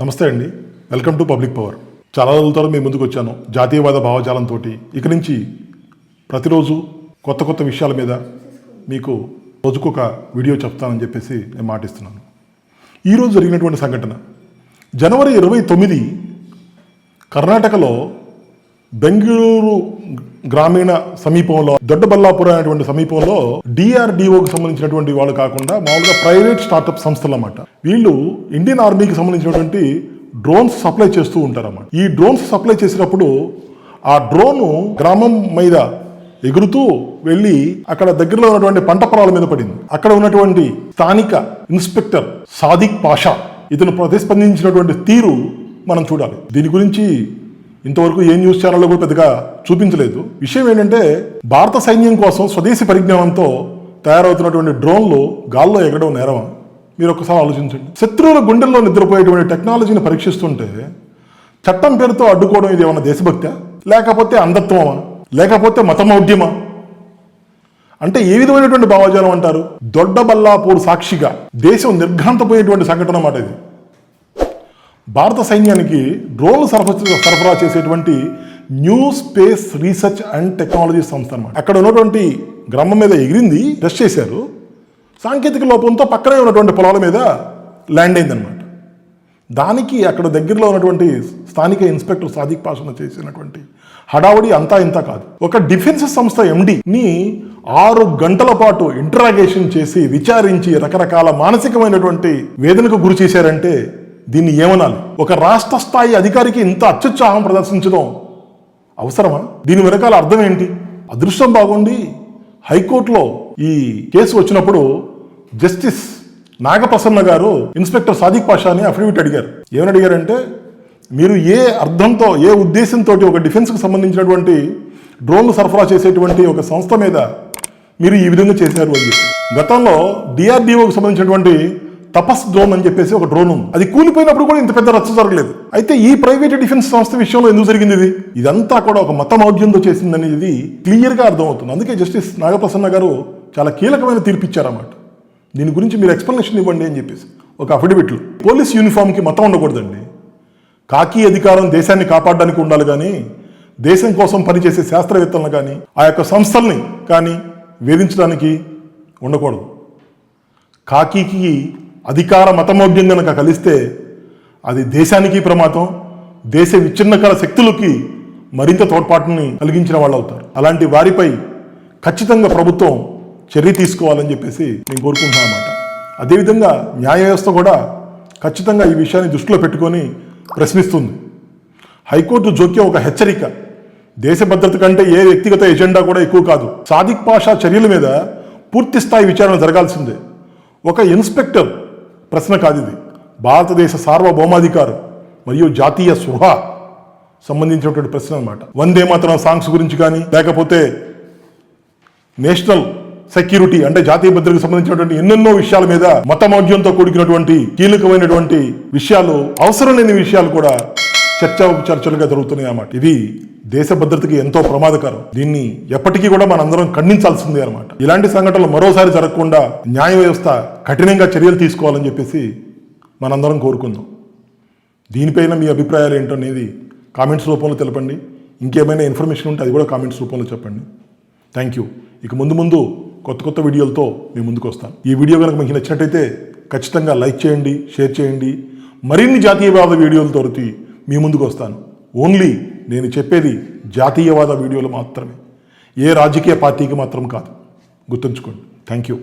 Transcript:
నమస్తే అండి, welcome to public power. చాలా రోజుల తర్వాత మీ ముందుకు వచ్చాను జాతీయవాద భావజాలంతో. ఇక నుంచి ప్రతిరోజు కొత్త కొత్త విషయాల మీద మీకు రోజుకొక వీడియో చెప్తానని చెప్పేసి నేను మాటిస్తున్నాను. ఈరోజు జరిగినటువంటి సంఘటన జనవరి 29 కర్ణాటకలో బెంగళూరు గ్రామీణ సమీపంలో దొడ్డబల్లాపురం అనేటువంటి సమీపంలో DRDOకి సంబంధించినటువంటి వాళ్ళు కాకుండా మామూలుగా ప్రైవేట్ స్టార్టప్ సంస్థలు అన్నమాట. వీళ్ళు ఇండియన్ ఆర్మీకి సంబంధించినటువంటి డ్రోన్స్ సప్లై చేస్తూ ఉంటారన్నమాట. ఈ డ్రోన్స్ సప్లై చేసినప్పుడు ఆ డ్రోను గ్రామం మీద ఎగురుతూ వెళ్ళి అక్కడ దగ్గరలో ఉన్నటువంటి పంట పొలాల మీద పడింది. అక్కడ ఉన్నటువంటి స్థానిక ఇన్స్పెక్టర్ సాదిక్ పాషా ఇతను ప్రతిస్పందించినటువంటి తీరు మనం చూడాలి. దీని గురించి ఇంతవరకు ఏ న్యూస్ ఛానల్లో కూడా పెద్దగా చూపించలేదు. విషయం ఏంటంటే భారత సైన్యం కోసం స్వదేశీ పరిజ్ఞానంతో తయారవుతున్నటువంటి డ్రోన్లు గాల్లో ఎగరడం నేరమా? మీరు ఒకసారి ఆలోచించండి. శత్రువుల గుండెల్లో నిద్రపోయేటువంటి టెక్నాలజీని పరీక్షిస్తుంటే చట్టం పేరుతో అడ్డుకోవడం ఇది ఏమన్నా దేశభక్తా, లేకపోతే అంధత్వమా, లేకపోతే మతమౌఢ్యమా? అంటే ఏ విధమైనటువంటి భావజాలం అంటారు? దొడ్డబల్లాపూర్ సాక్షిగా దేశం నిర్ఘాంతపోయేటువంటి సంఘటన అన్నమాట ఇది. భారత సైన్యానికి డ్రోన్లు సరఫరా చేసేటువంటి new space research and technology సంస్థ అన్నమాట. అక్కడ ఉన్నటువంటి గ్రామం మీద ఎగిరింది, టెస్ట్ చేశారు. సాంకేతిక లోపంతో పక్కనే ఉన్నటువంటి పొలాల మీద ల్యాండ్ అయిందనమాట. దానికి అక్కడ దగ్గరలో ఉన్నటువంటి స్థానిక ఇన్స్పెక్టర్ సాదిక్ పాషా చేసినటువంటి హడావుడి అంతా ఇంత కాదు. ఒక డిఫెన్స్ సంస్థ MDని 6 గంటల పాటు ఇంటరాగేషన్ చేసి విచారించి రకరకాల మానసికమైనటువంటి వేదనకు గురి చేశారంటే దీన్ని ఏమనాలి? ఒక రాష్ట్ర స్థాయి అధికారికి ఇంత అత్యుత్సాహం ప్రదర్శించడం అవసరమా? దీని వెనకాల అర్థం ఏంటి? అదృష్టం బాగుండి హైకోర్టులో ఈ కేసు వచ్చినప్పుడు జస్టిస్ నాగప్రసన్న గారు ఇన్స్పెక్టర్ సాదిక్ పాషాని అఫిడవిట్ అడిగారు. ఏమని అడిగారంటే, మీరు ఏ అర్థంతో ఏ ఉద్దేశంతో ఒక డిఫెన్స్కి సంబంధించినటువంటి డ్రోన్లు సరఫరా చేసేటువంటి ఒక సంస్థ మీద మీరు ఈ విధంగా చేశారు అని చెప్పి. గతంలో DRDOకి సంబంధించినటువంటి తపస్ డ్రోన్ అని చెప్పేసి ఒక డ్రోన్ ఉంది. అది కూలిపోయినప్పుడు కూడా ఇంత పెద్ద రచ్చ జరగలేదు. అయితే ఈ ప్రైవేట్ డిఫెన్స్ సంస్థ విషయంలో ఎందుకు జరిగింది ఇది? ఇదంతా కూడా ఒక మతమౌఢ్యంతో చేసిందనేది క్లియర్గా అర్థమవుతుంది. అందుకే జస్టిస్ నాగప్రసన్న గారు చాలా కీలకమైన తీర్పు ఇచ్చారన్నమాట. దీని గురించి మీరు ఎక్స్ప్లెనేషన్ ఇవ్వండి అని చెప్పేసి ఒక అఫిడవిట్లు. పోలీస్ యూనిఫామ్కి మతం ఉండకూడదండి. కాకి అధికారం దేశాన్ని కాపాడడానికి ఉండాలి, కానీ దేశం కోసం పనిచేసే శాస్త్రవేత్తలను కానీ ఆ యొక్క సంస్థల్ని కానీ వేధించడానికి ఉండకూడదు. కాకికి అధికార మతమౌఢ్యం కనుక కలిస్తే అది దేశానికి ప్రమాదం, దేశ విచ్ఛిన్నకర శక్తులకి మరింత తోడ్పాటుని కలిగించిన వాళ్ళు అవుతారు. అలాంటి వారిపై ఖచ్చితంగా ప్రభుత్వం చర్య తీసుకోవాలని చెప్పేసి నేను కోరుకుంటున్నాను అన్నమాట. అదేవిధంగా న్యాయ వ్యవస్థ కూడా ఖచ్చితంగా ఈ విషయాన్ని దృష్టిలో పెట్టుకొని ప్రశ్నిస్తుంది. హైకోర్టు జోక్యం ఒక హెచ్చరిక. దేశ భద్రత కంటే ఏ వ్యక్తిగత ఎజెండా కూడా ఎక్కువ కాదు. సాదిక్ పాషా చర్యల మీద పూర్తి స్థాయి విచారణ జరగాల్సిందే. ఒక ఇన్స్పెక్టర్ ప్రశ్న కాదు ఇది. భారతదేశ సార్వభౌమాధికారం మరియు జాతీయ స్పృహ సంబంధించినటువంటి ప్రశ్న అన్నమాట. వందే మాతరం సాంగ్స్ గురించి కానీ, లేకపోతే నేషనల్ సెక్యూరిటీ అంటే జాతీయ భద్రతకు సంబంధించినటువంటి ఎన్నెన్నో విషయాల మీద మతమౌఢ్యంతో కూడుకున్నటువంటి కీలకమైనటువంటి విషయాలు, అవసరం లేని విషయాలు కూడా చర్చలుగా జరుగుతున్నాయి అన్నమాట. ఇది దేశ భద్రతకి ఎంతో ప్రమాదకరం. దీన్ని ఎప్పటికీ కూడా మనందరం ఖండించాల్సిందే అన్నమాట. ఇలాంటి సంఘటనలు మరోసారి జరగకుండా న్యాయ వ్యవస్థ కఠినంగా చర్యలు తీసుకోవాలని చెప్పేసి మనందరం కోరుకుందాం. దీనిపైన మీ అభిప్రాయాలు ఏంటో అనేది కామెంట్స్ రూపంలో తెలపండి. ఇంకేమైనా ఇన్ఫర్మేషన్ ఉంటే అది కూడా కామెంట్స్ రూపంలో చెప్పండి. Thank you. ఇక ముందు కొత్త వీడియోలతో మీ ముందుకు వస్తాను. ఈ వీడియో కనుక మీకు నచ్చినట్టయితే ఖచ్చితంగా లైక్ చేయండి, షేర్ చేయండి. మరిన్ని జాతీయవాద వీడియోలతో మీ ముందుకు వస్తాను. ఓన్లీ నేను చెప్పేది జాతీయవాద వీడియోలు మాత్రమే, ఏ రాజకీయ పార్టీకి మాత్రం కాదు. గుర్తుంచుకోండి. Thank you.